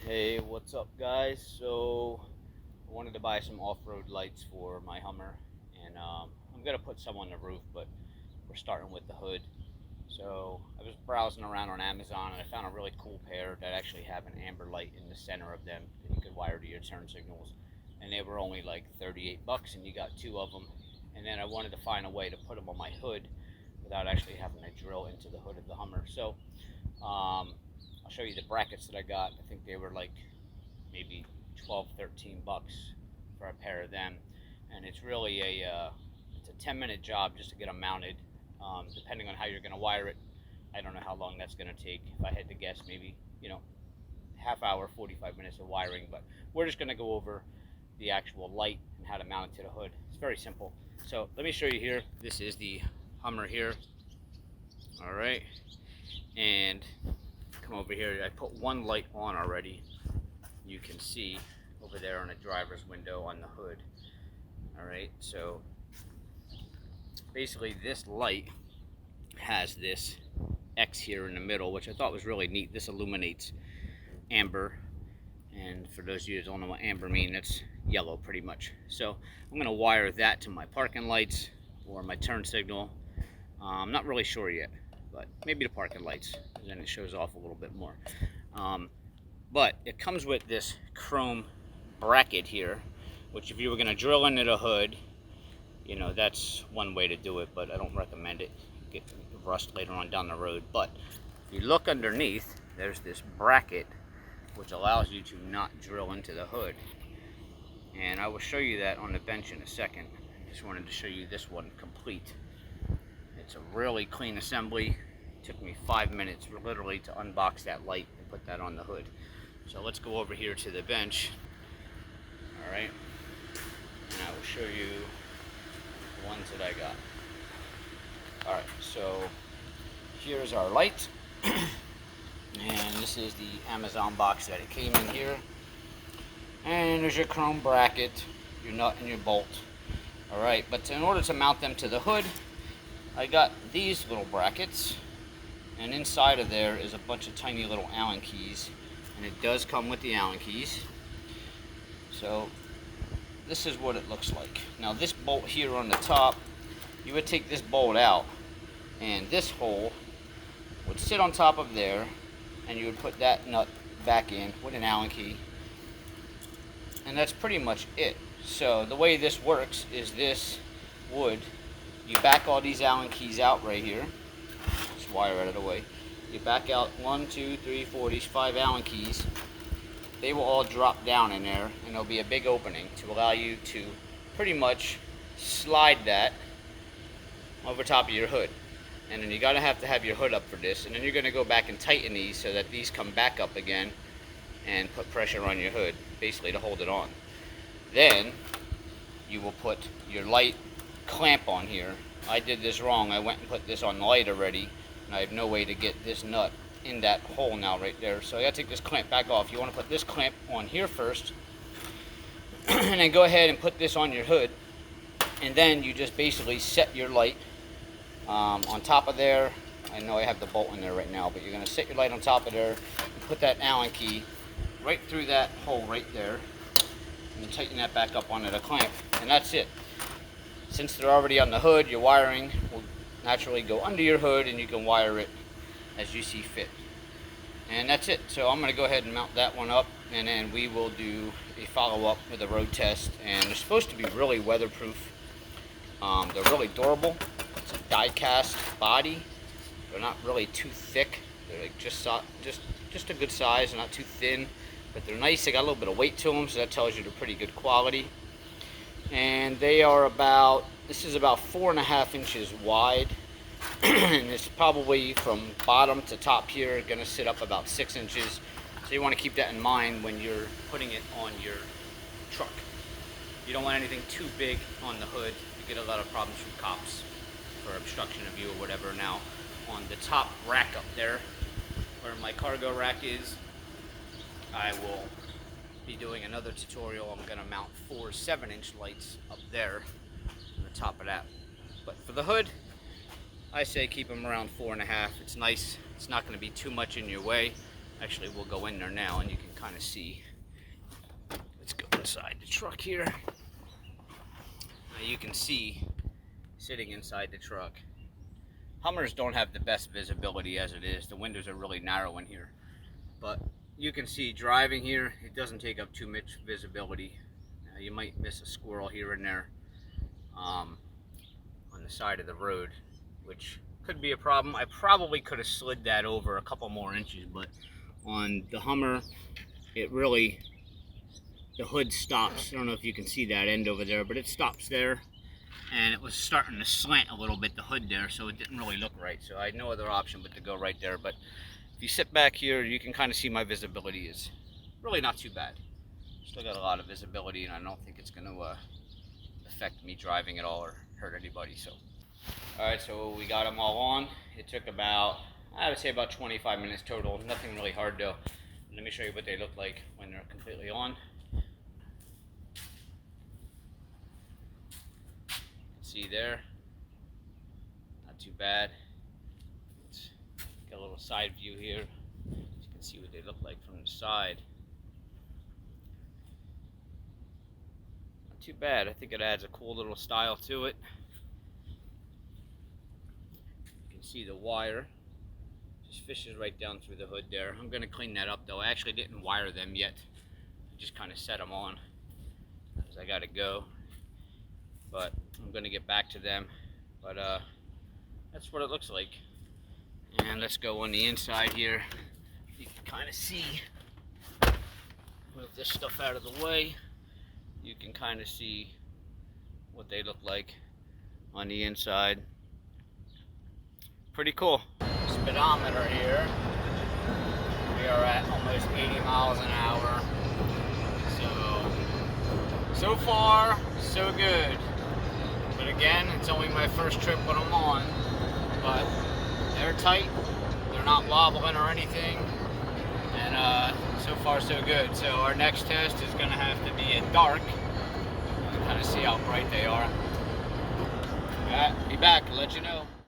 Hey, what's up, guys? So, I wanted to buy some off-road lights for my Hummer, and I'm gonna put some on the roof, but we're starting with the hood. So, I was browsing around on Amazon, and I found a really cool pair that actually have an amber light in the center of them that you could wire to your turn signals, and they were only like 38 bucks, and you got two of them. And then I wanted to find a way to put them on my hood without actually having to drill into the hood of the Hummer. So, I'll show you the brackets that I got. I think they were like maybe 12, 13 bucks for a pair of them, and it's really it's a 10-minute job just to get them mounted. Depending on how you're going to wire it, I don't know how long that's going to take. If I had to guess, maybe half hour, 45 minutes of wiring. But we're just going to go over the actual light and how to mount it to the hood. It's very simple. So let me show you here. This is the Hummer here. All right, and come over here. I put one light on already. You can see over there on the driver's window on the hood. All right, so basically this light has this X here in the middle, which I thought was really neat. This illuminates amber, and for those of you that don't know what amber means, it's yellow pretty much. So I'm gonna wire that to my parking lights or my turn signal. I'm not really sure yet, but maybe the parking lights, because then it shows off a little bit more. But it comes with this chrome bracket here, which if you were going to drill into the hood, that's one way to do it, but I don't recommend it. Get rust later on down the road. But if you look underneath, there's this bracket which allows you to not drill into the hood. And I will show you that on the bench in a second. Just wanted to show you this one complete. It's a really clean assembly. It took me 5 minutes literally to unbox that light and put that on the hood. So let's go over here to the bench. All right, and I will show you the ones that I got. All right, so here's our light. And this is the Amazon box that it came in here. And there's your chrome bracket, your nut and your bolt. All right, but in order to mount them to the hood, I got these little brackets, and inside of there is a bunch of tiny little Allen keys, and it does come with the Allen keys. So this is what it looks like. Now this bolt here on the top, you would take this bolt out, and this hole would sit on top of there, and you would put that nut back in with an Allen key, and that's pretty much it. So the way this works is this would, you back all these Allen keys out right here. Just wire out of the way. You back out 1, 2, 3, 4, these 5 Allen keys. They will all drop down in there, and there'll be a big opening to allow you to pretty much slide that over top of your hood. And then you gotta have to have your hood up for this, and then you're gonna go back and tighten these so that these come back up again and put pressure on your hood, basically to hold it on. Then you will put your light clamp on here. I did this wrong. I went and put this on the light already, and I have no way to get this nut in that hole now right there. So I gotta take this clamp back off. You wanna put this clamp on here first, and then go ahead and put this on your hood, and then you just basically set your light on top of there. I know I have the bolt in there right now, but you're gonna set your light on top of there and put that Allen key right through that hole right there, and tighten that back up onto the clamp, and that's it. Since they're already on the hood, your wiring will naturally go under your hood, and you can wire it as you see fit. And that's it. So I'm going to go ahead and mount that one up, and then we will do a follow-up with a road test. And they're supposed to be really weatherproof. They're really durable. It's a die-cast body. They're not really too thick. They're like just a good size, not too thin, but they're nice. They got a little bit of weight to them, so that tells you they're pretty good quality. And they are about, this is about 4.5 inches wide, and it's probably from bottom to top here going to sit up about 6 inches. So you want to keep that in mind when you're putting it on your truck. You don't want anything too big on the hood. You get a lot of problems from cops for obstruction of view or whatever. Now on the top rack up there where my cargo rack is, I will be doing another tutorial. I'm going to mount 4 7-inch lights up there on the top of that. But for the hood, I say keep them around 4.5. It's nice. It's not going to be too much in your way. Actually, we'll go in there now and you can kind of see. Let's go inside the truck here. Now you can see sitting inside the truck. Hummers don't have the best visibility as it is. The windows are really narrow in here. But you can see driving here, it doesn't take up too much visibility. You might miss a squirrel here and there on the side of the road, which could be a problem. I probably could have slid that over a couple more inches, but on the Hummer, it really, the hood stops. I don't know if you can see that end over there, but it stops there. And it was starting to slant a little bit, the hood there, so it didn't really look right. So I had no other option but to go right there. But if you sit back here, you can kind of see my visibility is really not too bad. Still got a lot of visibility, and I don't think it's going to affect me driving at all or hurt anybody. So, all right, so we got them all on. It took about, I would say about 25 minutes total. Nothing really hard though. Let me show you what they look like when they're completely on. See there, not too bad. Let's get a little side view here. You can see what they look like from the side. Not too bad. I think it adds a cool little style to it. You can see the wire just fishes right down through the hood there. I'm going to clean that up though. I actually didn't wire them yet. I just kind of set them on as I got to go. But I'm going to get back to them. But that's what it looks like. And let's go on the inside here. You can kind of see, move this stuff out of the way. You can kind of see what they look like on the inside. Pretty cool. Speedometer here. We are at almost 80 miles an hour. So far, so good. But again, it's only my first trip when I'm on, but they're tight, they're not wobbling or anything, and so far so good. So our next test is going to have to be at dark, kind of see how bright they are. Alright, be back, I'll let you know.